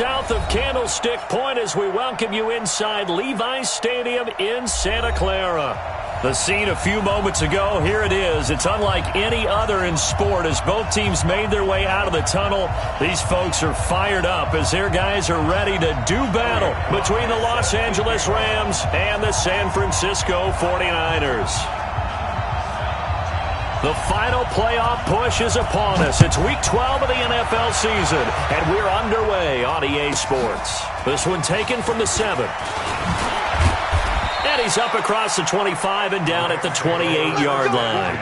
south of Candlestick Point as we welcome you inside Levi's Stadium in Santa Clara. The scene a few moments ago, here it is. It's unlike any other in sport as both teams made their way out of the tunnel. These folks are fired up as their guys are ready to do battle between the Los Angeles Rams and the San Francisco 49ers. The final playoff push is upon us. It's Week 12 of the NFL season, and we're underway on EA Sports. This one taken from the 7. And he's up across the 25 and down at the 28-yard line.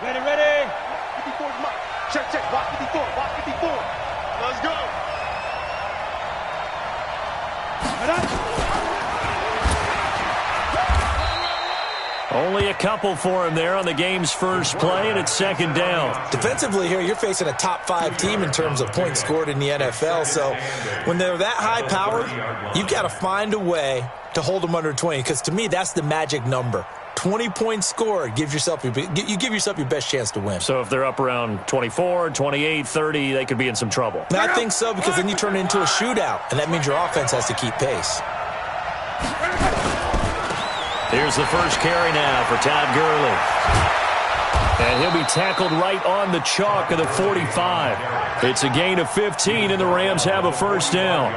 Ready, ready. 54 is mark. Check, check. Block 54, block 54. Let's go. Only a couple for him there on the game's first play, and it's second down. Defensively here, you're facing a top-5 team in terms of points scored in the NFL, so when they're that high-powered, you've got to find a way to hold them under 20, because to me, that's the magic number. 20 points scored, you give yourself your best chance to win. So if they're up around 24, 28, 30, they could be in some trouble. And I think so, because then you turn it into a shootout, and that means your offense has to keep pace. Here's the first carry now for Todd Gurley. And he'll be tackled right on the chalk of the 45. It's a gain of 15, and the Rams have a first down.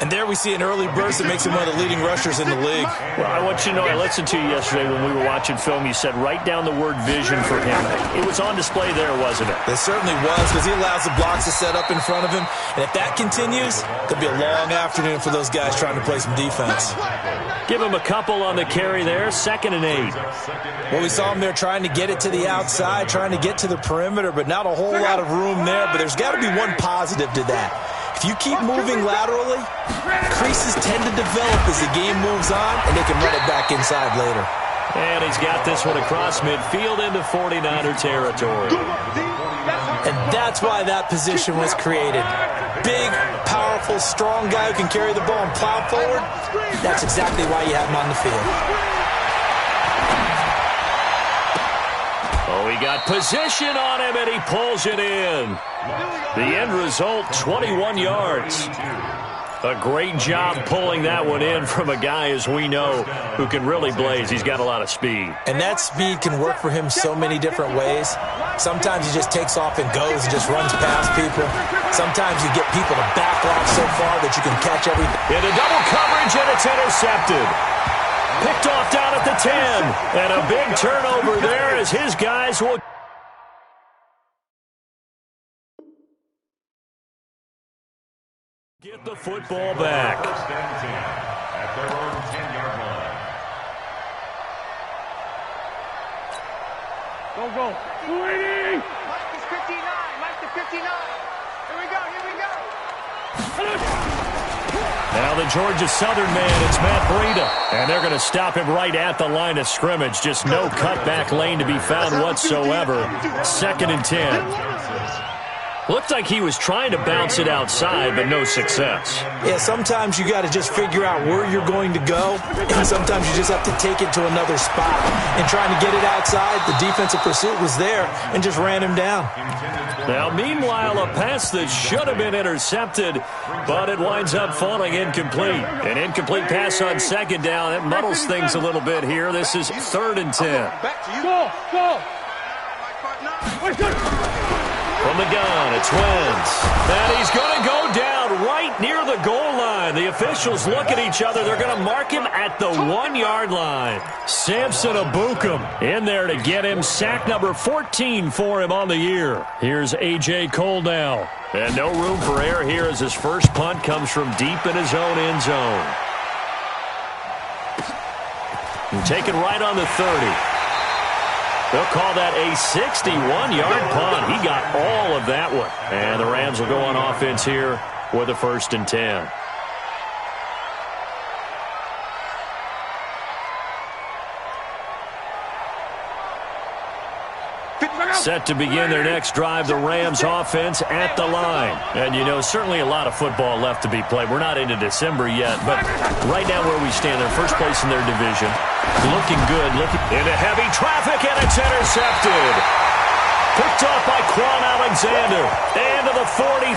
And there we see an early burst that makes him one of the leading rushers in the league. Well, I want you to know, I listened to you yesterday when we were watching film. You said write down the word vision for him. It was on display there, wasn't it? It certainly was, because he allows the blocks to set up in front of him. And if that continues, it'll be a long afternoon for those guys trying to play some defense. Give him a couple on the carry there, 2nd and 8. Well, we saw him there trying to get it to the outside, trying to get to the perimeter, but not a whole lot of room there. But there's got to be one positive to that. If you keep moving laterally, creases tend to develop as the game moves on, and they can run it back inside later. And he's got this one across midfield into 49er territory. And that's why that position was created. Big, powerful, strong guy who can carry the ball and plow forward. That's exactly why you have him on the field. Oh, he got position on him, and he pulls it in. The end result, 21 yards. A great job pulling that one in from a guy, as we know, who can really blaze. He's got a lot of speed. And that speed can work for him so many different ways. Sometimes he just takes off and goes and just runs past people. Sometimes you get people to back off so far that you can catch everything. Into double coverage, and it's intercepted. Picked off down at the 10. And a big turnover there as his guys will... get the football back. At their own 10-yard line. Go. Waiting. Mike is 59. Mike to 59. Here we go. Now the Georgia Southern man, it's Matt Breida. And they're going to stop him right at the line of scrimmage. Just no cutback lane to be found whatsoever. 2nd and 10. Looked like he was trying to bounce it outside, but no success. Yeah, sometimes you got to just figure out where you're going to go, and sometimes you just have to take it to another spot. And trying to get it outside, the defensive pursuit was there and just ran him down. Now, meanwhile, a pass that should have been intercepted, but it winds up falling incomplete. An incomplete pass on 2nd down. It muddles things a little bit here. This is 3rd and 10. Go. From the gun, it's Wentz. And he's going to go down right near the goal line. The officials look at each other. They're going to mark him at the 1-yard line. Samson Abukum in there to get him. Sack number 14 for him on the year. Here's A.J. Cole now. And no room for error here as his first punt comes from deep in his own end zone. And taken right on the 30. They'll call that a 61-yard punt. He got all of that one. And the Rams will go on offense here with a 1st and 10. Set to begin their next drive, the Rams offense at the line. And, you know, certainly a lot of football left to be played. We're not into December yet, but right now where we stand, they're first place in their division. Looking good, looking into heavy traffic, and it's intercepted. Picked off by Quan Alexander. And to the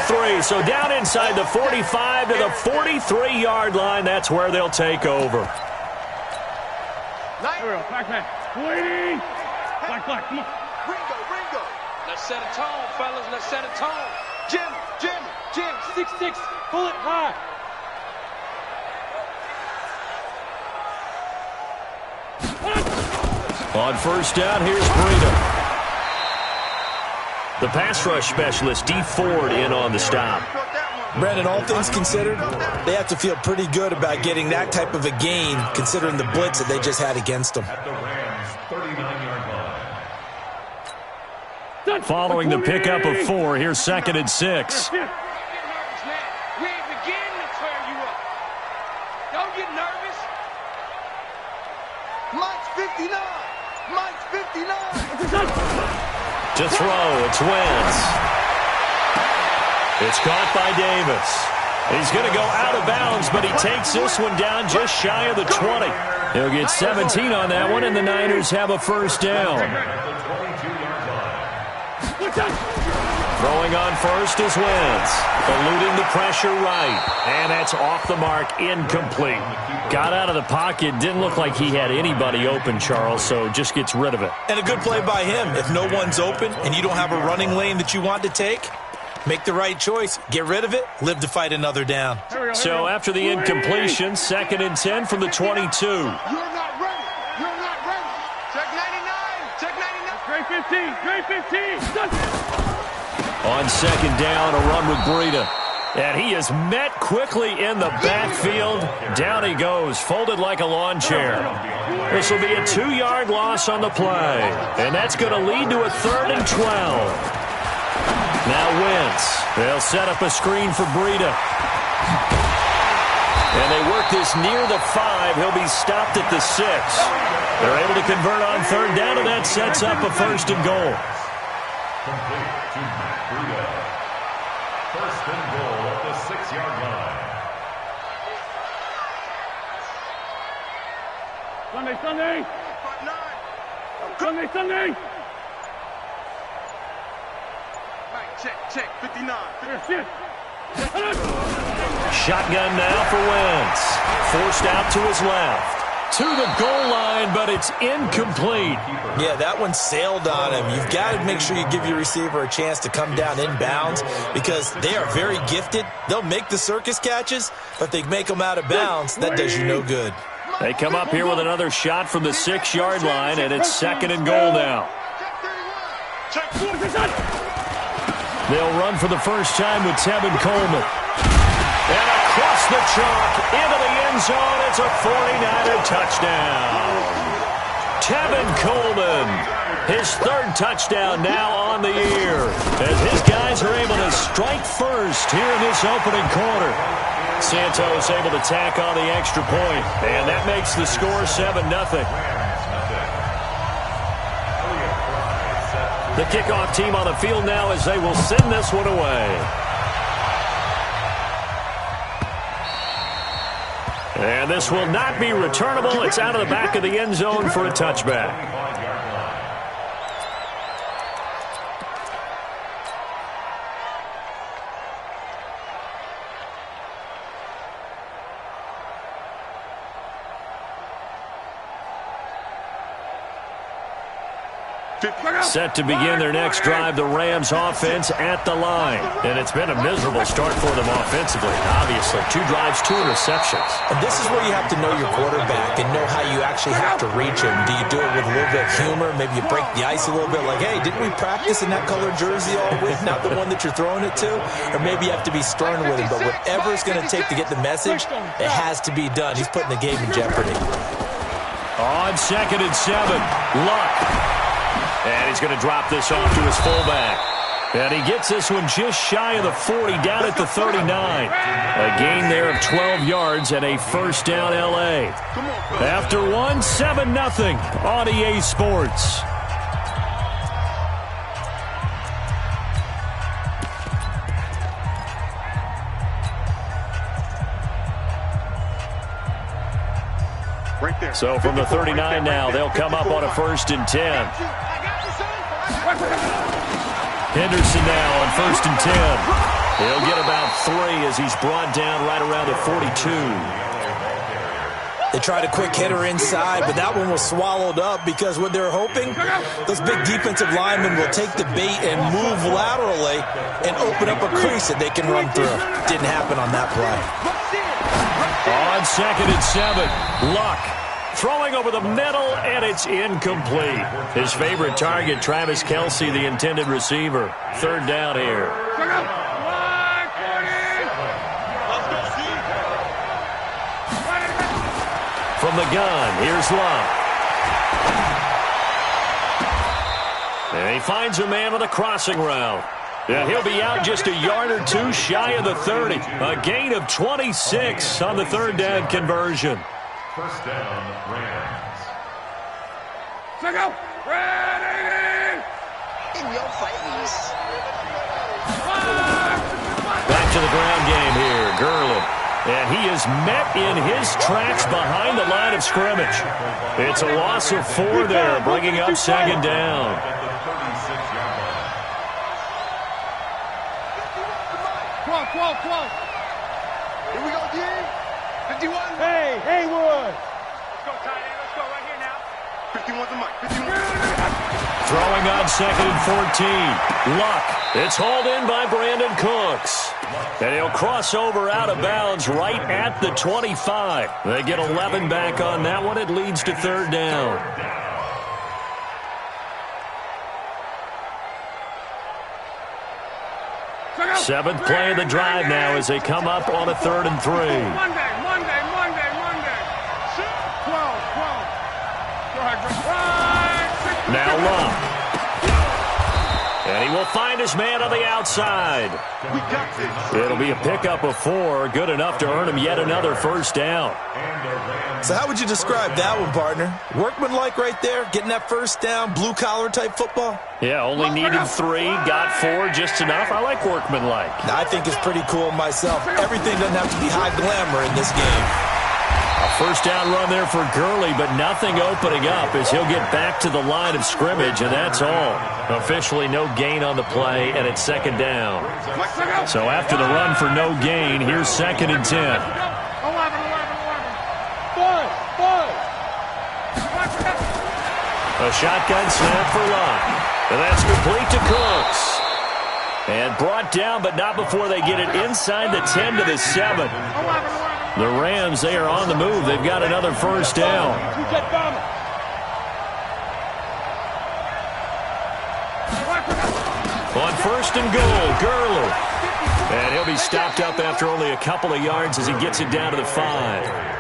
43. So down inside the 45 to the 43-yard line. That's where they'll take over. Here we go. Black man. Waiting. Black. Come on. Ringo. Let's set a tone, fellas. Let's set a tone. Jim. 6-6. Pull it high. On first down, here's Breida. The pass rush specialist, D. Ford, in on the stop. Brandon, all things considered, they have to feel pretty good about getting that type of a gain, considering the blitz that they just had against them. At the Rams' 39-yard line. Following the pickup of 4, here's 2nd and 6. Don't get nervous, man. We ain't beginning to tear you up. Don't get nervous. Mike's 59. To throw, it's Wentz. It's caught by Davis. He's going to go out of bounds, but he takes this one down just shy of the 20. He'll get 17 on that one, and the Niners have a first down. Throwing on first is Wentz. Eluding the pressure right. And that's off the mark, incomplete. Got out of the pocket, didn't look like he had anybody open, Charles, so just gets rid of it. And a good play by him. If no one's open and you don't have a running lane that you want to take, make the right choice. Get rid of it. Live to fight another down. So after the incompletion, 2nd and 10 from the 22. You're not ready. Check 99. Great 15. On 2nd down, a run with Breida. And he is met quickly in the backfield. Down he goes, folded like a lawn chair. This will be a 2-yard loss on the play. And that's going to lead to a 3rd and 12. Now Wentz. They'll set up a screen for Breida. And they work this near the 5. He'll be stopped at the 6. They're able to convert on 3rd down, and that sets up a 1st and goal. Complete to Breida. 1st and goal at the 6-yard line. Sunday. Right, check. 59. Shotgun now for Wentz. Forced out to his left. To the goal line, but it's incomplete. Yeah, that one sailed on him. You've got to make sure you give your receiver a chance to come down inbounds because they are very gifted. They'll make the circus catches, but they make them out of bounds. That does you no good. They come up here with another shot from the 6-yard line, and it's 2nd and goal now. They'll run for the first time with Tevin Coleman. And across the chalk, into the end zone, it's a 49er touchdown. Tevin Coleman, his 3rd touchdown now on the year, as his guys are able to strike first here in this opening quarter. Santos able to tack on the extra point, and that makes the score 7-0. The kickoff team on the field now as they will send this one away. And this will not be returnable. It's out of the back of the end zone for a touchback. Set to begin their next drive, the Rams offense at the line. And it's been a miserable start for them offensively, obviously. 2 drives, 2 interceptions. And this is where you have to know your quarterback and know how you actually have to reach him. Do you do it with a little bit of humor? Maybe you break the ice a little bit like, hey, didn't we practice in that colored jersey all week, not the one that you're throwing it to? Or maybe you have to be stern with him. But whatever it's going to take to get the message, it has to be done. He's putting the game in jeopardy. On 2nd and 7, Luck. And he's going to drop this off to his fullback. And he gets this one just shy of the 40, down at the 39. A gain there of 12 yards and a first down L.A. After one, 7-0 on EA Sports. Right there. So from the 39 now, they'll come up on a 1st and 10. Henderson now on 1st and 10. He'll get about 3 as he's brought down right around the 42. They tried a quick hitter inside, but that one was swallowed up because what they're hoping, those big defensive linemen will take the bait and move laterally and open up a crease that they can run through. Didn't happen on that play. On 2nd and 7, Luck throwing over the middle, and it's incomplete. His favorite target, Travis Kelce, the intended receiver. 3rd down here. From the gun, here's Luck. And he finds a man on the crossing route. Yeah, he'll be out just a yard or 2 shy of the 30. A gain of 26 on the 3rd down conversion. 1st down, Rams. Go! Ready! In your face. Back to the ground game here, Gurley. And he is met in his tracks behind the line of scrimmage. It's a loss of 4 there, bringing up 2nd down. At the 36-yard line. 12. Here we go, D. 51. Hey, Haywood. Let's go, tight end. Let's go right here now. 51's the mic. 51. Throwing on 2nd and 14. Luck. It's hauled in by Brandon Cooks. And he'll cross over out of bounds right at the 25. They get 11 back on that one. It leads to 3rd down. Seventh play of the drive now as they come up on a 3rd and 3. Monday. 12. Now Luck. And he will find his man on the outside. We got this. It'll be a pickup of 4, good enough to earn him yet another 1st down. So how would you describe that one, partner? Workmanlike right there, getting that 1st down, blue-collar type football? Yeah, only needed 3, got 4, just enough. I like workmanlike. I think it's pretty cool myself. Everything doesn't have to be high glamour in this game. A 1st down run there for Gurley, but nothing opening up as he'll get back to the line of scrimmage, and that's all. Officially no gain on the play, and it's 2nd down. So after the run for no gain, here's 2nd and 10. 11. A shotgun snap for Luck. And that's complete to Cooks. And brought down, but not before they get it inside the 10 to the 7. The Rams, they are on the move. They've got another 1st down. On 1st and goal, Gurley. And he'll be stopped up after only a couple of yards as he gets it down to the 5.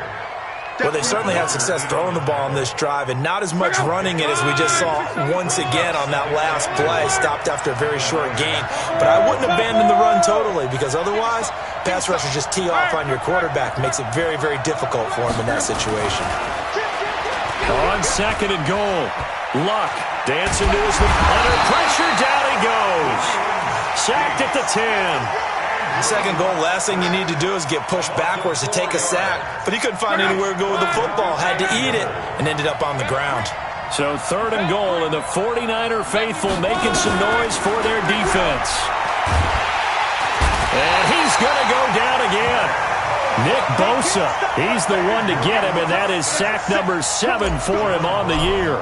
Well, they certainly had success throwing the ball on this drive and not as much running it as we just saw once again on that last play. Stopped after a very short gain. But I wouldn't abandon the run totally because otherwise, pass rushers just tee off on your quarterback. Makes it very, very difficult for him in that situation. On 2nd and goal, Luck dancing to his under pressure. Down he goes. Sacked at the 10. Second goal, last thing you need to do is get pushed backwards to take a sack. But he couldn't find anywhere to go with the football. Had to eat it and ended up on the ground. So 3rd and goal, and the 49er faithful making some noise for their defense. And he's going to go down again. Nick Bosa, he's the one to get him, and that is sack number 7 for him on the year.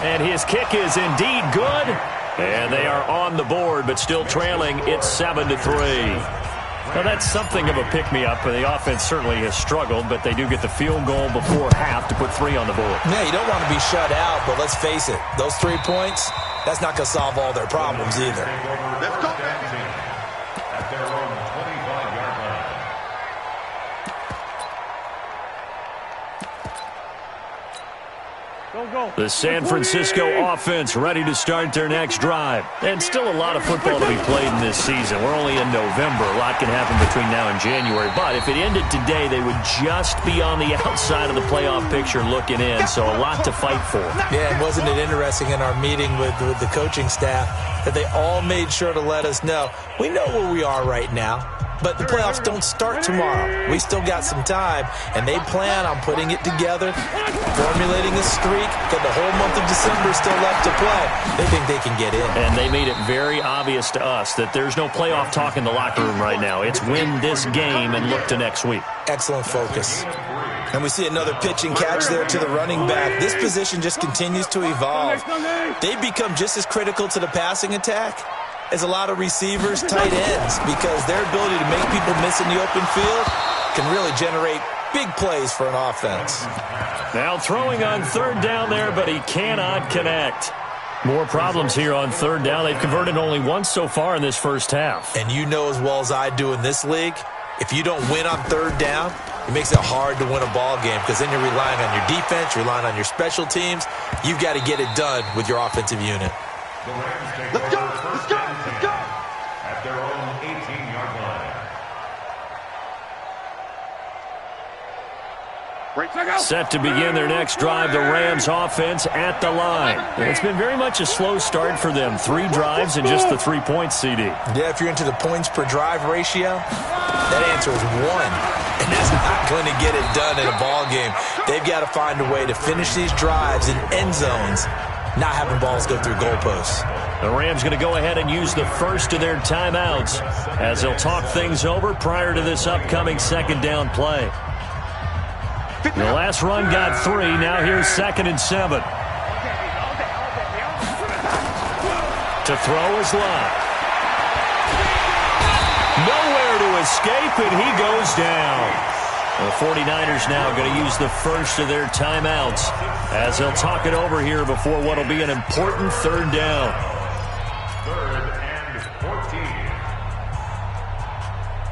And his kick is indeed good. And they are on the board, but still trailing. It's 7-3. Now, that's something of a pick-me-up. The offense certainly has struggled, but they do get the field goal before half to put 3 on the board. Yeah, you don't want to be shut out, but let's face it. Those 3 points, that's not going to solve all their problems either. Let's go. At their own 25-yard line. The San Francisco offense ready to start their next drive. And still a lot of football to be played in this season. We're only in November. A lot can happen between now and January. But if it ended today, they would just be on the outside of the playoff picture looking in. So a lot to fight for. Yeah, and wasn't it interesting in our meeting with the coaching staff that they all made sure to let us know, we know where we are right now. But the playoffs don't start tomorrow. We still got some time, and they plan on putting it together, formulating a streak, got the whole month of December still left to play. They think they can get in. And they made it very obvious to us that there's no playoff talk in the locker room right now. It's win this game and look to next week. Excellent focus. And we see another pitch and catch there to the running back. This position just continues to evolve. They've become just as critical to the passing attack as a lot of receivers, tight ends, because their ability to make people miss in the open field can really generate big plays for an offense. Now throwing on third down there, but he cannot connect. More problems here on third down. They've converted only once so far in this first half. And you know as well as I do in this league, if you don't win on third down, it makes it hard to win a ball game because then you're relying on your defense, you're relying on your special teams. You've got to get it done with your offensive unit. Let's go! Let's go! Let's go! At their own 18-yard line. Set to begin their next drive, the Rams offense at the line. It's been very much a slow start for them. 3 drives and just the 3 points, CD. Yeah, if you're into the points per drive ratio, that answer is 1. And that's not going to get it done in a ball game. They've got to find a way to finish these drives in end zones, not having balls go through goalposts. The Rams going to go ahead and use the first of their timeouts as they'll talk things over prior to this upcoming second down play. The last run got 3. Now here's 2nd and 7. To throw is Love. Nowhere to escape, and he goes down. The 49ers now going to use the first of their timeouts as they'll talk it over here before what will be an important third down. 3rd and 14.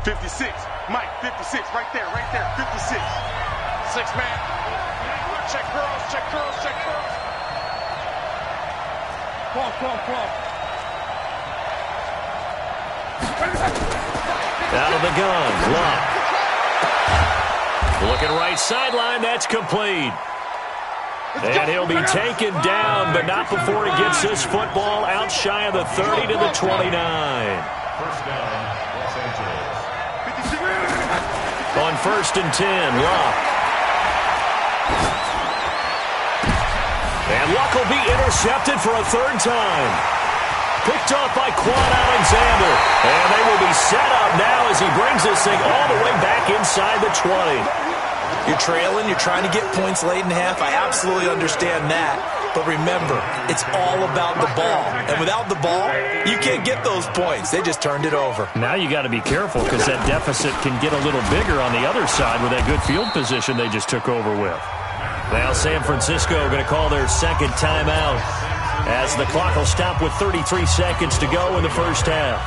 56. Mike, 56. Right there, 56. 6-man. Check girls, check girls, check girls. Come on. Out of the gun, Love. Looking right sideline, that's complete. And he'll be taken down, but not before he gets this football out shy of the 30 to the 29. First down, Los Angeles. On 1st and 10, Luck. And Luck will be intercepted for a 3rd time. Picked off by Quan Alexander. And they will be set up now as he brings this thing all the way back inside the 20. You're trailing, you're trying to get points late in half. I absolutely understand that. But remember, it's all about the ball. And without the ball, you can't get those points. They just turned it over. Now you got to be careful because that deficit can get a little bigger on the other side with that good field position they just took over with. Now San Francisco going to call their second timeout as the clock will stop with 33 seconds to go in the first half.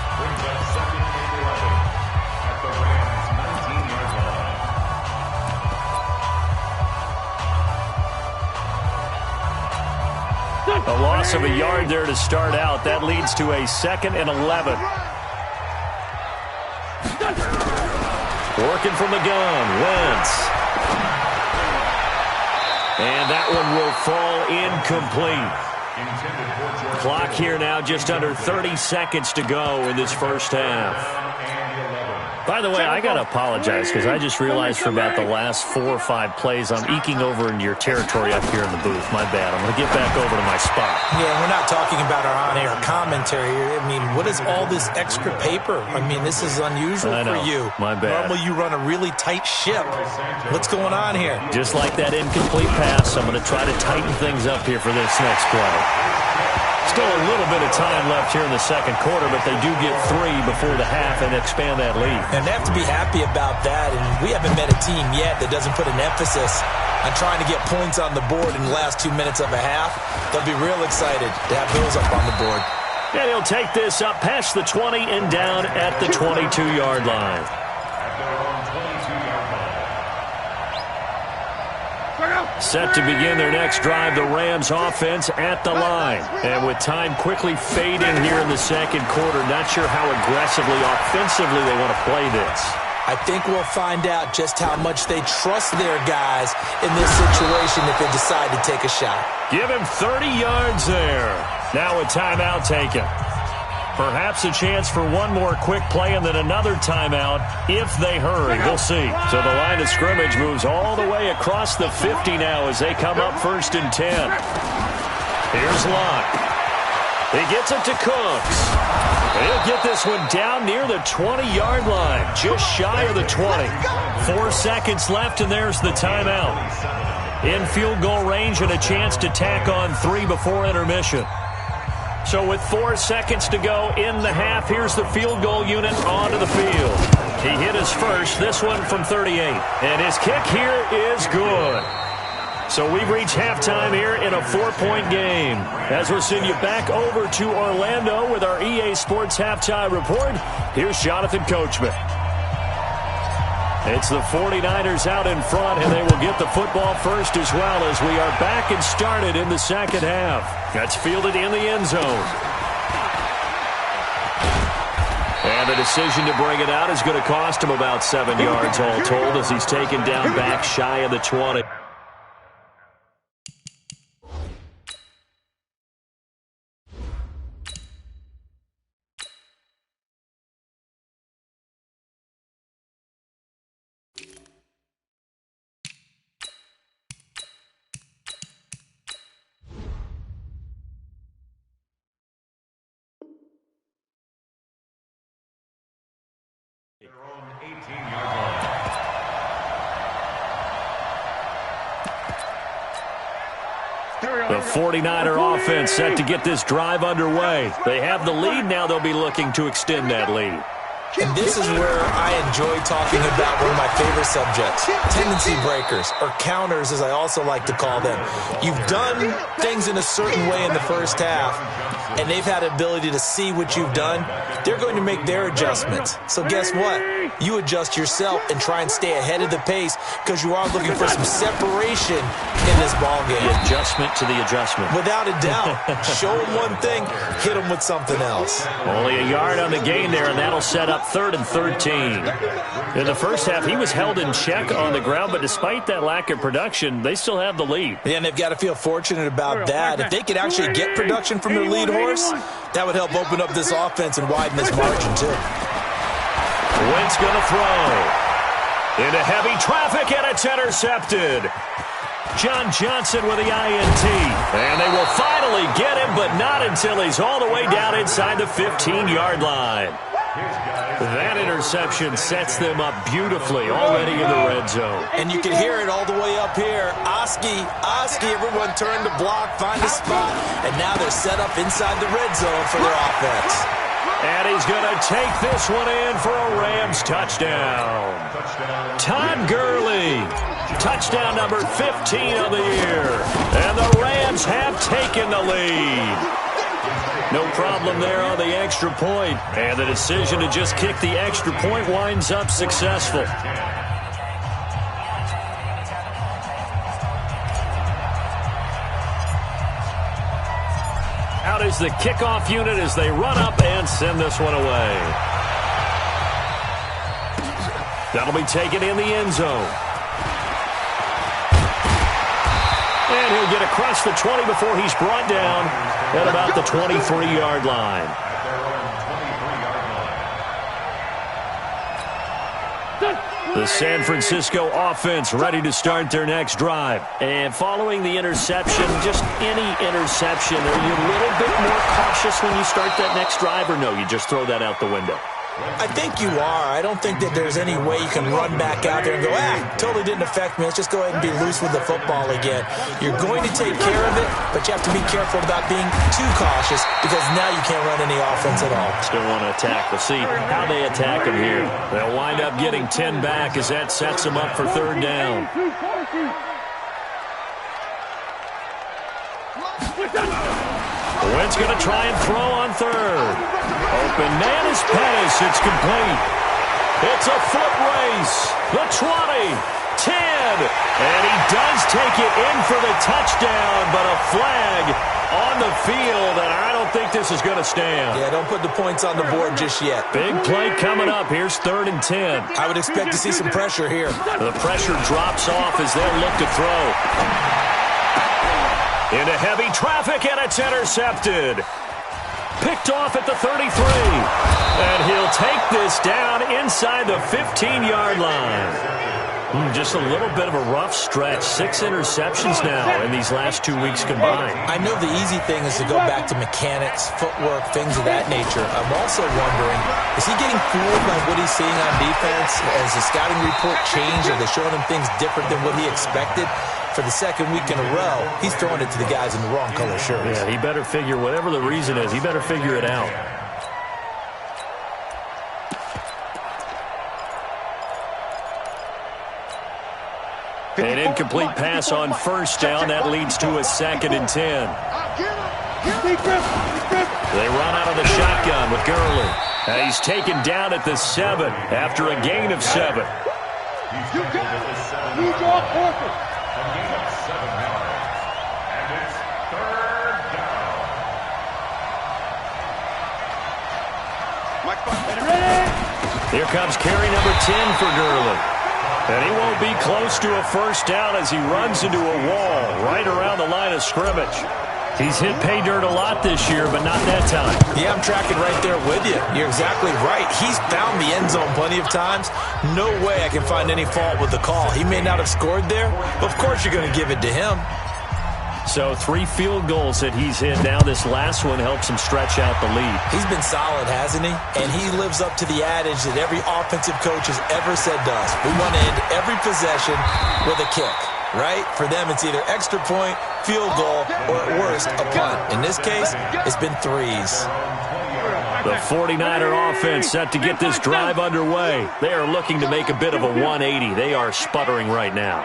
A loss of a yard there to start out. That leads to a 2nd and 11. Working from the gun, Wentz. And that one will fall incomplete. Clock here now just under 30 seconds to go in this first half. By the way, I got to apologize because I just realized for about the last 4 or 5 plays I'm eking over into your territory up here in the booth. My bad. I'm going to get back over to my spot. Yeah, we're not talking about our on-air commentary here. I mean, what is all this extra paper? I mean, this is unusual for you. My bad. Normally you run a really tight ship. What's going on here? Just like that incomplete pass, I'm going to try to tighten things up here for this next play. Still a little bit of time left here in the second quarter, but they do get 3 before the half and expand that lead. And they have to be happy about that, and we haven't met a team yet that doesn't put an emphasis on trying to get points on the board in the last 2 minutes of a half. They'll be real excited to have those up on the board. And he'll take this up past the 20 and down at the 22-yard line. Set to begin their next drive, the Rams offense at the line. And with time quickly fading here in the second quarter, not sure how aggressively, offensively they want to play this. I think we'll find out just how much they trust their guys in this situation if they decide to take a shot. Give him 30 yards there. Now a timeout taken. Perhaps a chance for one more quick play and then another timeout if they hurry. We'll see. So the line of scrimmage moves all the way across the 50 now as they come up 1st and 10. Here's Locke. He gets it to Cooks. He'll get this one down near the 20-yard line, just shy of the 20. 4 seconds left, and there's the timeout. In field goal range and a chance to tack on 3 before intermission. So with 4 seconds to go in the half, here's the field goal unit onto the field. He hit his first, this one from 38. And his kick here is good. So we've reached halftime here in a 4-point game. As we'll send you back over to Orlando with our EA Sports Halftime Report, here's Jonathan Coachman. It's the 49ers out in front, and they will get the football first as well as we are back and started in the second half. That's fielded in the end zone. And the decision to bring it out is going to cost him about 7 yards all told as he's taken down back shy of the 20. The 49er offense set to get this drive underway. They have the lead. Now they'll be looking to extend that lead. And this is where I enjoy talking about one of my favorite subjects, tendency breakers, or counters as I also like to call them. You've done things in a certain way in the first half, and they've had the ability to see what you've done. They're going to make their adjustments. So guess what? You adjust yourself and try and stay ahead of the pace because you are looking for some separation in this ballgame. The adjustment to the adjustment. Without a doubt. Show them one thing, hit them with something else. Only a yard on the gain there, and that'll set up 3rd and 13. In the first half, he was held in check on the ground, but despite that lack of production, they still have the lead. Yeah, and they've got to feel fortunate about that. If they could actually get production from their lead horse, that would help open up this offense and widen this margin, too. Wentz going to throw. Into heavy traffic, and it's intercepted. John Johnson with the INT. And they will finally get him, but not until he's all the way down inside the 15-yard line. That interception sets them up beautifully already in the red zone. And you can hear it all the way up here. Oski, everyone turned to block, find a spot, and now they're set up inside the red zone for their offense. And he's going to take this one in for a Rams touchdown. Todd Gurley, touchdown number 15 of the year. And the Rams have taken the lead. No problem there on the extra point. And the decision to just kick the extra point winds up successful. Out is the kickoff unit as they run up and send this one away. That'll be taken in the end zone. And he'll get across the 20 before he's brought down at about the 23-yard line. The San Francisco offense ready to start their next drive. And following the interception, just any interception, are you a little bit more cautious when you start that next drive, or no, you just throw that out the window? I think you are. I don't think that there's any way you can run back out there and go, totally didn't affect me. Let's just go ahead and be loose with the football again. You're going to take care of it, but you have to be careful about being too cautious because now you can't run any offense at all. Still want to attack. We'll see how they attack him here. They'll wind up getting 10 back as that sets them up for 3rd down. Wentz going to try and throw on 3rd. Open man is Pettis. It's complete. It's a foot race. The 20, 10. And he does take it in for the touchdown, but a flag on the field, and I don't think this is going to stand. Yeah, don't put the points on the board just yet. Big play coming up. Here's 3rd and 10. I would expect to see some pressure here. The pressure drops off as they'll look to throw. Into heavy traffic, and it's intercepted. Picked off at the 33. this down inside the 15-yard line. Just a little bit of a rough stretch. 6 interceptions now in these last 2 weeks combined. I know the easy thing is to go back to mechanics, footwork, things of that nature. I'm also wondering, is he getting fooled by what he's seeing on defense? Has the scouting report changed? Are they showing him things different than what he expected? For the second week in a row, he's throwing it to the guys in the wrong color shirts. Yeah, he better figure, whatever the reason is, he better figure it out. An incomplete pass on first down. That leads to a 2nd and 10. They run out of the shotgun with Gurley. He's taken down at the 7 after a gain of 7. You got it. You draw perfect. A gain of 7 yards. And it's 3rd down. Here comes carry number 10 for Gurley. And he won't be close to a first down as he runs into a wall right around the line of scrimmage. He's hit pay dirt a lot this year, but not that time. Yeah, I'm tracking right there with you. You're exactly right. He's found the end zone plenty of times. No way I can find any fault with the call. He may not have scored there, but of course you're going to give it to him. So 3 field goals that he's hit now. This last one helps him stretch out the lead. He's been solid, hasn't he? And he lives up to the adage that every offensive coach has ever said to us. We want to end every possession with a kick, right? For them, it's either extra point, field goal, or at worst, a punt. In this case, it's been 3s. The 49er offense set to get this drive underway. They are looking to make a bit of a 180. They are sputtering right now.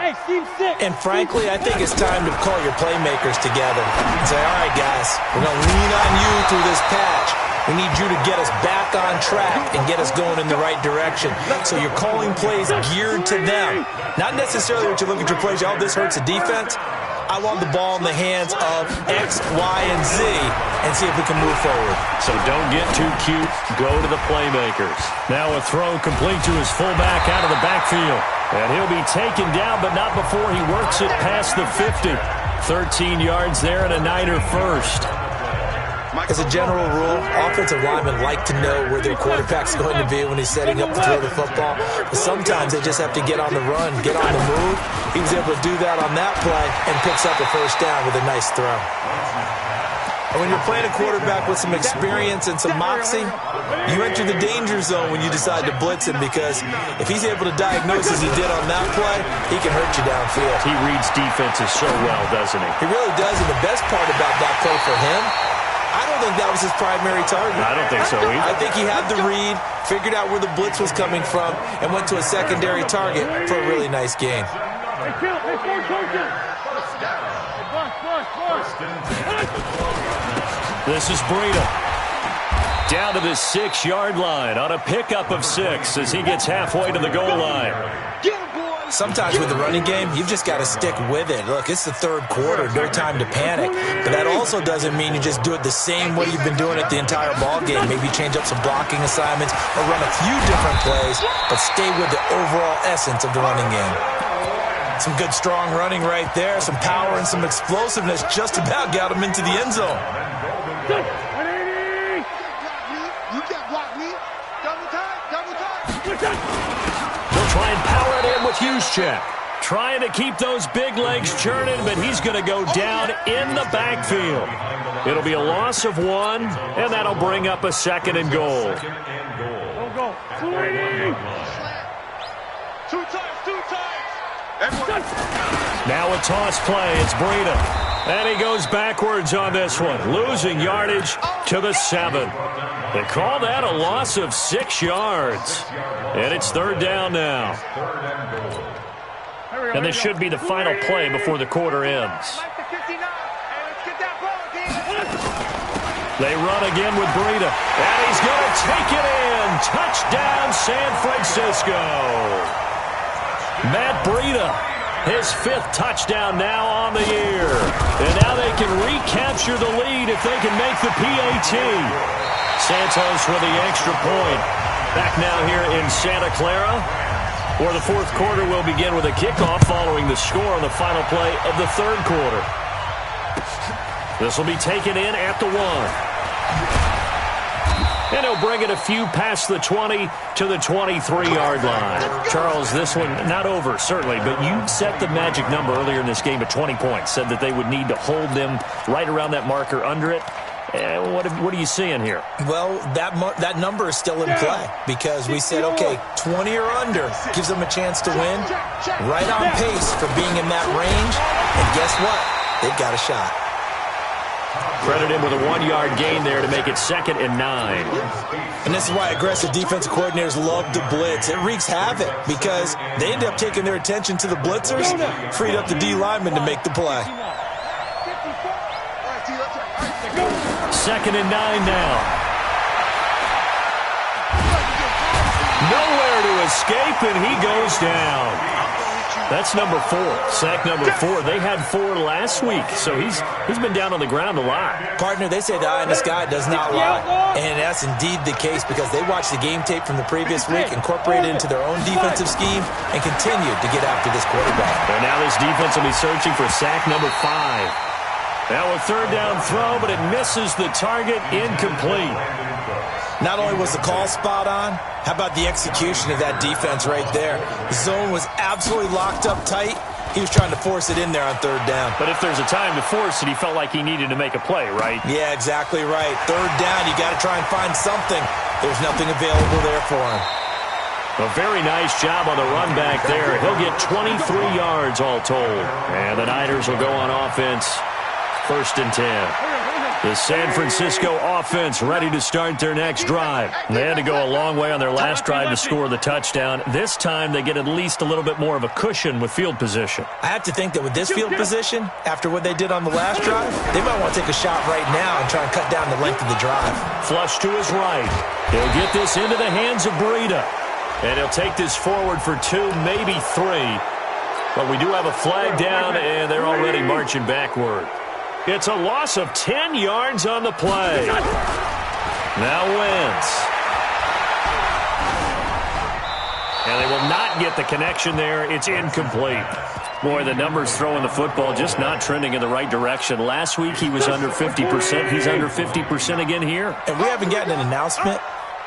And frankly, I think it's time to call your playmakers together and say, all right, guys, we're going to lean on you through this patch. We need you to get us back on track and get us going in the right direction. So you're calling plays geared to them. Not necessarily what you look at your plays, oh, this hurts the defense. I want the ball in the hands of X, Y, and Z and see if we can move forward. So don't get too cute. Go to the playmakers. Now a throw complete to his fullback out of the backfield. And he'll be taken down, but not before he works it past the 50. 13 yards there and a Niner first. As a general rule, offensive linemen like to know where their quarterback's going to be when he's setting up to throw the football. But sometimes they just have to get on the run, get on the move. He was able to do that on that play and picks up a first down with a nice throw. And when you're playing a quarterback with some experience and some moxie, you enter the danger zone when you decide to blitz him, because if he's able to diagnose as he did on that play, he can hurt you downfield. He reads defenses so well, doesn't he? He really does, and the best part about that play for him, I don't think that was his primary target. I don't think so either. I think he had the read, figured out where the blitz was coming from, and went to a secondary target for a really nice gain. This is Breida. Down to the 6-yard line on a pickup of 6 as he gets halfway to the goal line. Sometimes with the running game, you've just got to stick with it. Look, it's the 3rd quarter, no time to panic. But that also doesn't mean you just do it the same way you've been doing it the entire ball game. Maybe change up some blocking assignments or run a few different plays, but stay with the overall essence of the running game. Some good, strong running right there. Some power and some explosiveness just about got him into the end zone. You can't block me. Double time, double time. They'll try and power it in with Juszczyk. Trying to keep those big legs churning, but he's going to go down in the backfield. It'll be a loss of 1, and that'll bring up a 2nd and goal. Go. 2 times. Everyone. Now a toss play. It's Breida. And he goes backwards on this one, losing yardage to the 7. They call that a loss of 6 yards. And it's 3rd down now. And this should be the final play before the quarter ends. They run again with Breida. And he's going to take it in. Touchdown, San Francisco. Matt Breida, his 5th touchdown now on the year. And now they can recapture the lead if they can make the PAT. Santos with the extra point. Back now here in Santa Clara, where the 4th quarter will begin with a kickoff following the score on the final play of the 3rd quarter. This will be taken in at the 1. And he'll bring it a few past the 20 to the 23-yard line. Charles, this one not over, certainly, but you set the magic number earlier in this game at 20 points, said that they would need to hold them right around that marker under it. What are you seeing here? Well, that number is still in play because we said, okay, 20 or under gives them a chance to win. Right on pace for being in that range. And guess what? They've got a shot. Credit him with a 1-yard gain there to make it 2nd and 9. And this is why aggressive defensive coordinators love to blitz. It wreaks havoc because they end up taking their attention to the blitzers, freed up the D lineman to make the play. 2nd and 9 now. Nowhere to escape, and he goes down. That's number 4. Sack number 4. They had 4 last week, so he's been down on the ground a lot. Partner, they say the eye in the sky does not lie. And that's indeed the case because they watched the game tape from the previous week, incorporated it into their own defensive scheme, and continued to get after this quarterback. And now this defense will be searching for sack number 5. Now a 3rd down throw, but it misses the target, incomplete. Not only was the call spot on, how about the execution of that defense right there? The zone was absolutely locked up tight. He was trying to force it in there on 3rd down. But if there's a time to force it, he felt like he needed to make a play, right? Yeah, exactly right. 3rd down, you got to try and find something. There's nothing available there for him. A very nice job on the run back there. He'll get 23 yards all told. And the Niners will go on offense. 1st and 10. The San Francisco offense ready to start their next drive. They had to go a long way on their last drive to score the touchdown. This time they get at least a little bit more of a cushion with field position. I have to think that with this field position, after what they did on the last drive, they might want to take a shot right now and try and cut down the length of the drive. Flush to his right. He'll get this into the hands of Breida. And he'll take this forward for 2, maybe 3. But we do have a flag down, and they're already marching backward. It's a loss of 10 yards on the play. Now Wentz. And they will not get the connection there. It's incomplete. Boy, the numbers throwing the football just not trending in the right direction. Last week he was under 50%. He's under 50% again here. And we haven't gotten an announcement,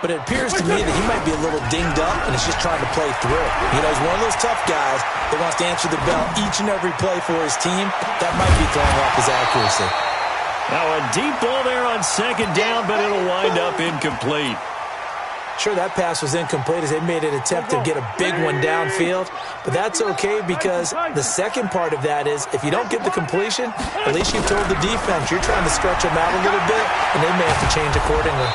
but it appears to me that he might be a little dinged up and is just trying to play through. You know, he's one of those tough guys that wants to answer the bell each and every play for his team. That might be throwing off his accuracy. Now a deep ball there on 2nd down, but it'll wind up incomplete. Sure, that pass was incomplete as they made an attempt to get a big one downfield, but that's okay because the second part of that is if you don't get the completion, at least you've told the defense you're trying to stretch them out a little bit, and they may have to change accordingly.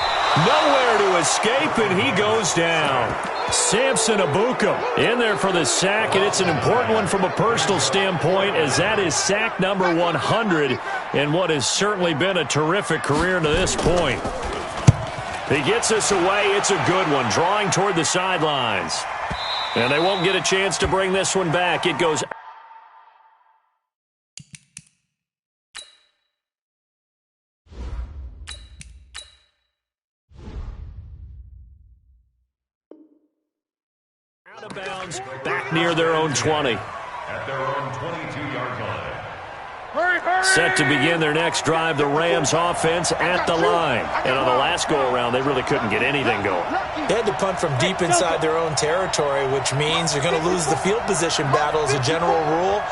Nowhere to escape, and he goes down. Samson Abuka in there for the sack, and it's an important one from a personal standpoint as that is sack number 100 in what has certainly been a terrific career to this point. He gets us away. It's a good one, drawing toward the sidelines. And they won't get a chance to bring this one back. It goes out of bounds, back near their own 20. At their own 22-yard line. Set to begin their next drive, the Rams offense at the line. And on the last go-around, they really couldn't get anything going. They had to punt from deep inside their own territory, which means they're going to lose the field position battle as a general rule.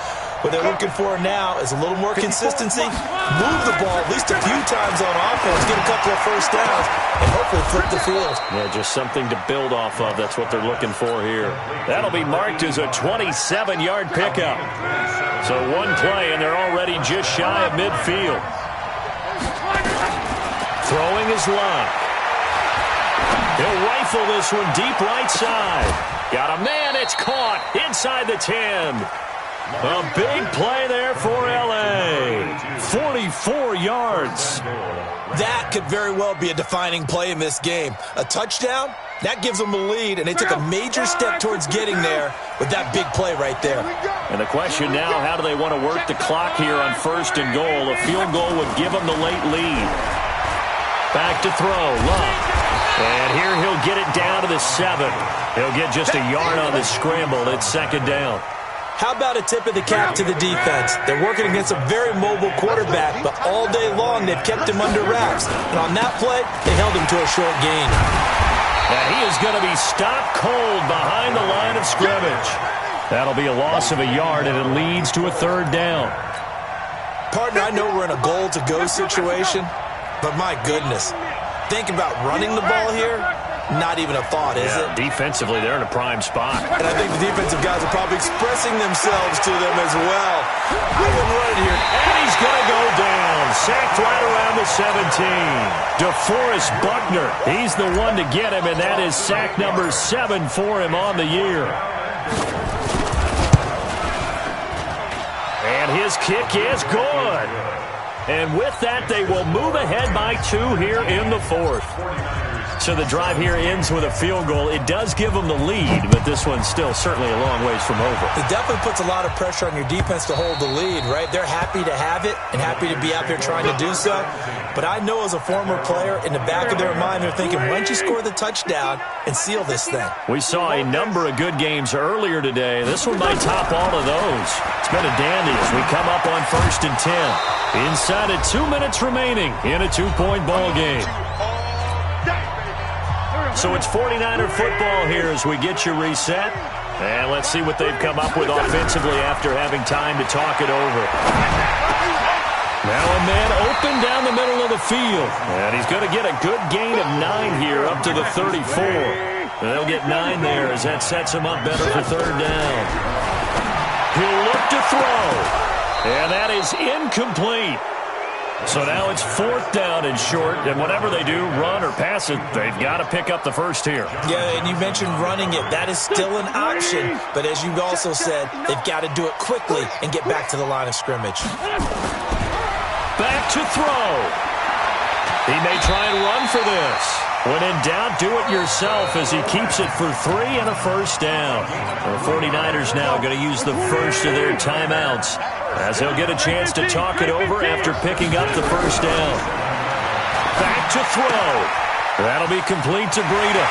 What they're looking for now is a little more consistency, move the ball at least a few times on offense, get a couple of first downs, and hopefully flip the field. Yeah, just something to build off of. That's what they're looking for here. That'll be marked as a 27-yard pickup. So one play, and they're already just shy of midfield. Throwing his line. He'll rifle this one deep right side. Got a man, it's caught inside the 10. A big play there for L.A. 44 yards. That could very well be a defining play in this game. A touchdown, that gives them a lead, and they took a major step towards getting there with that big play right there. And the question now, how do they want to work the clock here on 1st and goal? A field goal would give them the late lead. Back to throw, Love. And here he'll get it down to the 7. He'll get just a yard on the scramble. It's 2nd down. How about a tip of the cap to the defense? They're working against a very mobile quarterback, but all day long they've kept him under wraps. And on that play, they held him to a short gain. And he is going to be stopped cold behind the line of scrimmage. That'll be a loss of a yard, and it leads to a third down. Partner, I know we're in a goal-to-go situation, but my goodness, think about running the ball here. Not even a thought, is it? Defensively, they're in a prime spot. And I think the defensive guys are probably expressing themselves to them as well. I wouldn't run it here. And he's going to go down. Sacked right around the 17. DeForest Buckner, he's the one to get him, and that is sack number 7 for him on the year. And his kick is good. And with that, they will move ahead by 2 here in the fourth. So the drive here ends with a field goal. It does give them the lead, but this one's still certainly a long ways from over. It definitely puts a lot of pressure on your defense to hold the lead, right? They're happy to have it and happy to be out there trying to do so. But I know as a former player, in the back of their mind, they're thinking, why don't you score the touchdown and seal this thing? We saw a number of good games earlier today. This one might top all of those. It's been a dandy as we come up on 1st and 10. Inside of 2 minutes remaining in a 2-point ball game. So it's 49er football here as we get you reset. And let's see what they've come up with offensively after having time to talk it over. Now a man open down the middle of the field. And he's going to get a good gain of 9 here up to the 34. They'll get 9 there as that sets him up better for third down. He'll look to throw. And that is incomplete. So now it's 4th down and short, and whatever they do, run or pass it, they've got to pick up the first here. Yeah, and you mentioned running it. That is still an option, but as you've also said, they've got to do it quickly and get back to the line of scrimmage. Back to throw. He may try and run for this. When in doubt, do it yourself as he keeps it for 3 and a first down. The 49ers now going to use the first of their timeouts as he'll get a chance to talk it over after picking up the first down. Back to throw. That'll be complete to Breida.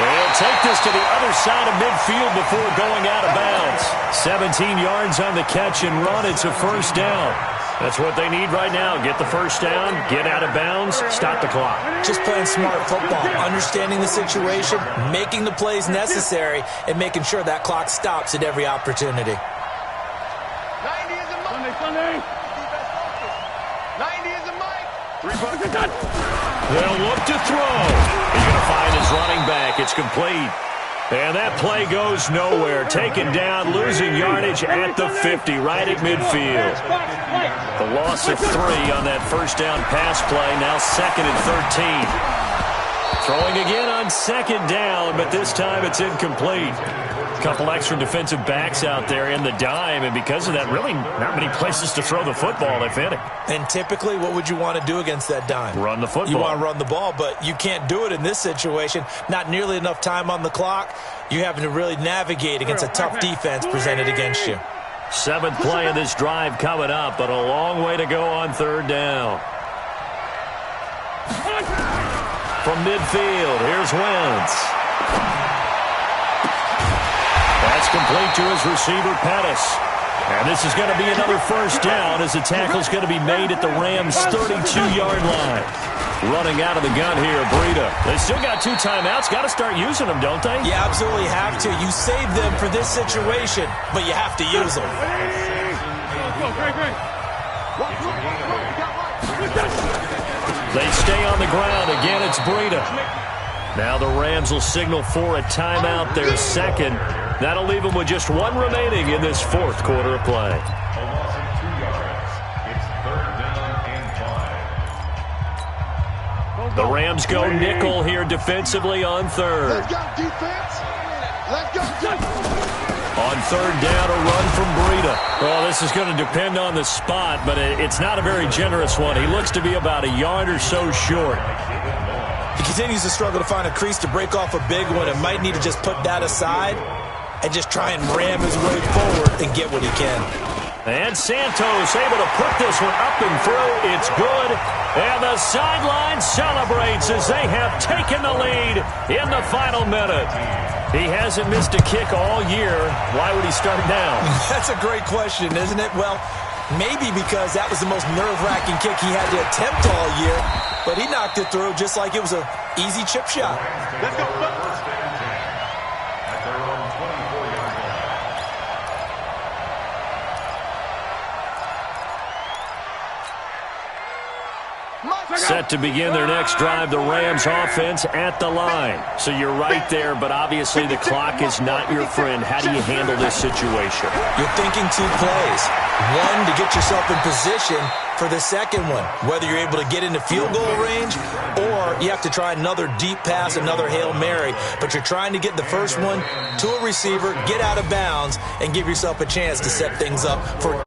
They'll take this to the other side of midfield before going out of bounds. 17 yards on the catch and run. It's a first down. That's what they need right now. Get the first down, get out of bounds, stop the clock. Just playing smart football, understanding the situation, making the plays necessary, and making sure that clock stops at every opportunity. 90 is a mic. Sunday. 90 is a mic. 3 buckets. They'll look to throw. He's going to find his running back. It's complete. And that play goes nowhere. Taken down, losing yardage at the 50, right at midfield. The loss of 3 on that first down pass play, now 2nd and 13. Throwing again on 2nd down, but this time it's incomplete. A couple extra defensive backs out there in the dime, and because of that, really not many places to throw the football, if any. And typically, what would you want to do against that dime? Run the football. You want to run the ball, but you can't do it in this situation. Not nearly enough time on the clock. You're having to really navigate against a tough defense presented against you. 7th play of this drive coming up, but a long way to go on 3rd down. From midfield, here's Wentz. That's complete to his receiver, Pettis. And this is going to be another first down as the tackle's going to be made at the Rams' 32-yard line. Running out of the gun here, Breida. They still got 2 timeouts. Got to start using them, don't they? You absolutely have to. You save them for this situation, but you have to use them. They stay on the ground. Again, it's Breida. Now the Rams will signal for a timeout, their 2nd. That'll leave them with just 1 remaining in this 4th quarter of play. A loss of 2 yards. It's 3rd down and 5. The Rams go nickel here defensively on 3rd. Let's go, defense. Let's go. On 3rd down, a run from Breida. Well, this is going to depend on the spot, but it's not a very generous one. He looks to be about a yard or so short. He continues to struggle to find a crease to break off a big one and might need to just put that aside and just try and ram his way forward and get what he can. And Santos able to put this one up and through. It's good. And the sideline celebrates as they have taken the lead in the final minute. He hasn't missed a kick all year. Why would he start now? That's a great question, isn't it? Well, maybe because that was the most nerve-wracking kick he had to attempt all year, but he knocked it through just like it was an easy chip shot. Let's go. First and 10 at their own 24-yard line. Set to begin their next drive, the Rams offense at the line. So you're right there, but obviously the clock is not your friend. How do you handle this situation? You're thinking two plays. One, to get yourself in position for the second one, whether you're able to get into field goal range or you have to try another deep pass, another Hail Mary. But you're trying to get the first one to a receiver, get out of bounds, and give yourself a chance to set things up for